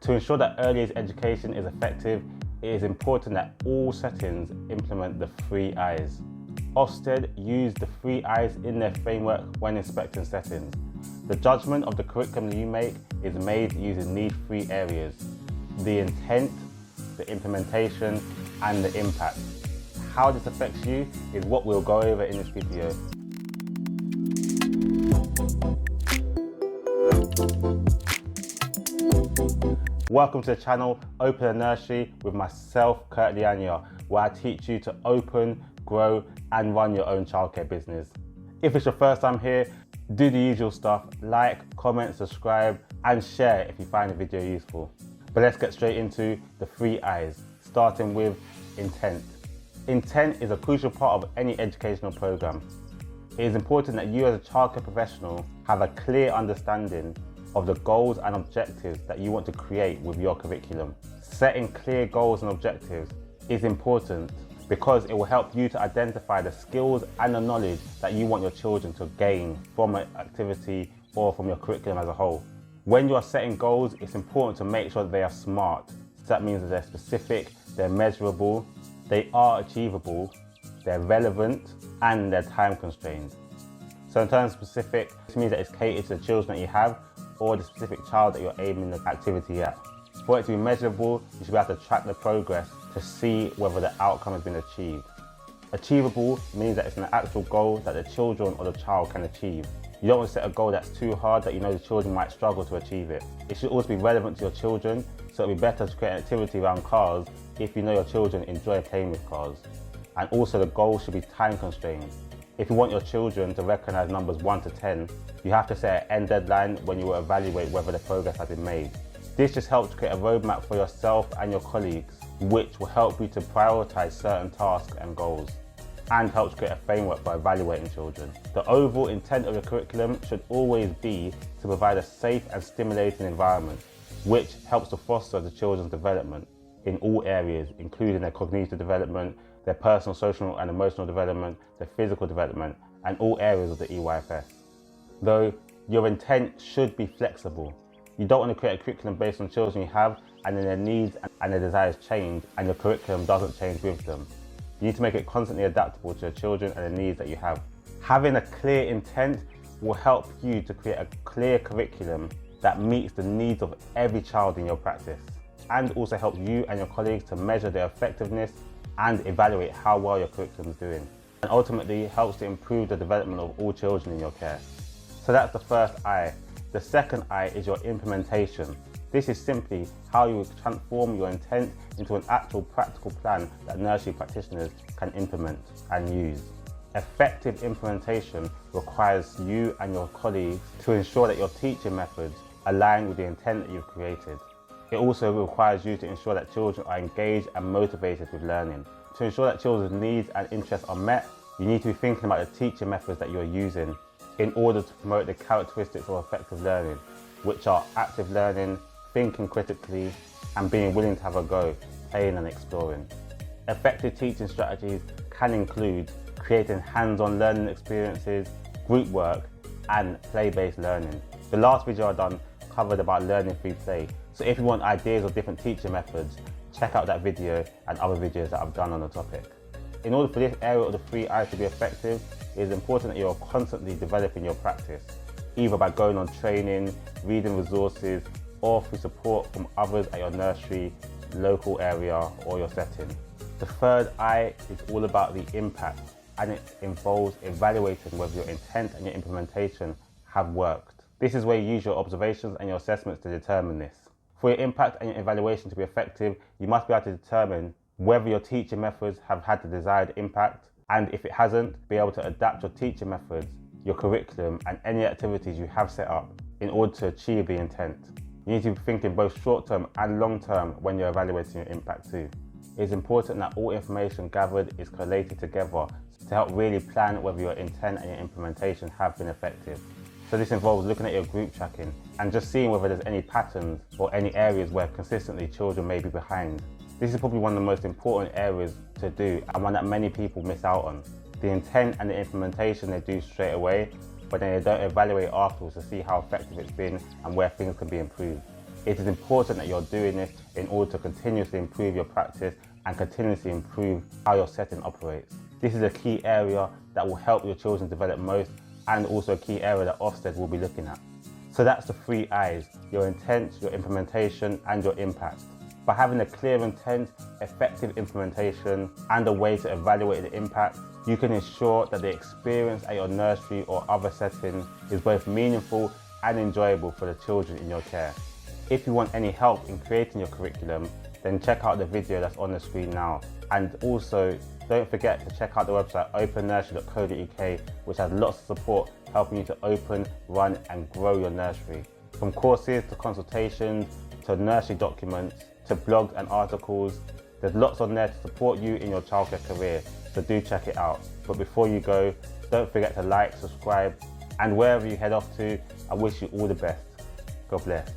To ensure that early years education is effective, it is important that all settings implement the 3 I's. Ofsted use the 3 I's in their framework when inspecting settings. The judgment of the curriculum you make is made using these 3 areas: the intent, the implementation, and the impact. How this affects you is what we'll go over in this video. Welcome to the channel Open a Nursery with myself, Kurt Lianya, where I teach you to open, grow, and run your own childcare business. If it's your first time here, do the usual stuff: like, comment, subscribe, and share if you find the video useful. But let's get straight into the 3 I's, starting with intent. Intent is a crucial part of any educational program. It is important that you as a childcare professional have a clear understanding of the goals and objectives that you want to create with your curriculum. Setting clear goals and objectives is important because it will help you to identify the skills and the knowledge that you want your children to gain from an activity or from your curriculum as a whole. When you are setting goals, it's important to make sure that they are SMART. So that means that they're specific, they're measurable, they are achievable, they're relevant, and they're time constrained. So in terms of specific, this means that it's catered to the children that you have or the specific child that you're aiming the activity at. For it to be measurable, you should be able to track the progress to see whether the outcome has been achieved. Achievable means that it's an actual goal that the children or the child can achieve. You don't want to set a goal that's too hard that you know the children might struggle to achieve it. It should also be relevant to your children, so it'll be better to create an activity around cars if you know your children enjoy playing with cars. And also the goal should be time constrained. If you want your children to recognise numbers 1 to 10, you have to set an end deadline when you will evaluate whether the progress has been made. This just helps create a roadmap for yourself and your colleagues, which will help you to prioritise certain tasks and goals, and helps create a framework for evaluating children. The overall intent of your curriculum should always be to provide a safe and stimulating environment, which helps to foster the children's development in all areas, including their cognitive development, their personal, social and emotional development, their physical development, and all areas of the EYFS. Though your intent should be flexible. You don't want to create a curriculum based on children you have and then their needs and their desires change and your curriculum doesn't change with them. You need to make it constantly adaptable to your children and the needs that you have. Having a clear intent will help you to create a clear curriculum that meets the needs of every child in your practice, and also help you and your colleagues to measure their effectiveness and evaluate how well your curriculum is doing, and ultimately helps to improve the development of all children in your care. So that's the first I. The second I is your implementation. This is simply how you transform your intent into an actual practical plan that nursery practitioners can implement and use. Effective implementation requires you and your colleagues to ensure that your teaching methods align with the intent that you've created. It also requires you to ensure that children are engaged and motivated with learning. To ensure that children's needs and interests are met, you need to be thinking about the teaching methods that you're using in order to promote the characteristics of effective learning, which are active learning, thinking critically, and being willing to have a go, playing and exploring. Effective teaching strategies can include creating hands-on learning experiences, group work, and play-based learning. The last video I've done covered about learning through play, so if you want ideas of different teaching methods, check out that video and other videos that I've done on the topic. In order for this area of the 3 I's to be effective, it is important that you're constantly developing your practice, either by going on training, reading resources, or through support from others at your nursery, local area, or your setting. The third I is all about the impact, and it involves evaluating whether your intent and your implementation have worked. This is where you use your observations and your assessments to determine this. For your impact and your evaluation to be effective, you must be able to determine whether your teaching methods have had the desired impact, and if it hasn't, be able to adapt your teaching methods, your curriculum, and any activities you have set up in order to achieve the intent. You need to be thinking both short-term and long-term when you're evaluating your impact too. It is important that all information gathered is collated together to help really plan whether your intent and your implementation have been effective. So this involves looking at your group tracking and just seeing whether there's any patterns or any areas where consistently children may be behind. This is probably one of the most important areas to do and one that many people miss out on. The intent and the implementation they do straight away, but then they don't evaluate afterwards to see how effective it's been and where things can be improved. It is important that you're doing this in order to continuously improve your practice and continuously improve how your setting operates. This is a key area that will help your children develop most, and also a key area that Ofsted will be looking at. So that's the 3 I's: your intent, your implementation, and your impact. By having a clear intent, effective implementation, and a way to evaluate the impact, you can ensure that the experience at your nursery or other setting is both meaningful and enjoyable for the children in your care. If you want any help in creating your curriculum, then check out the video that's on the screen now. And also, don't forget to check out the website opennursery.co.uk, which has lots of support helping you to open, run, and grow your nursery. From courses to consultations to nursery documents to blogs and articles, there's lots on there to support you in your childcare career, so do check it out. But before you go, don't forget to like, subscribe, and wherever you head off to, I wish you all the best. God bless.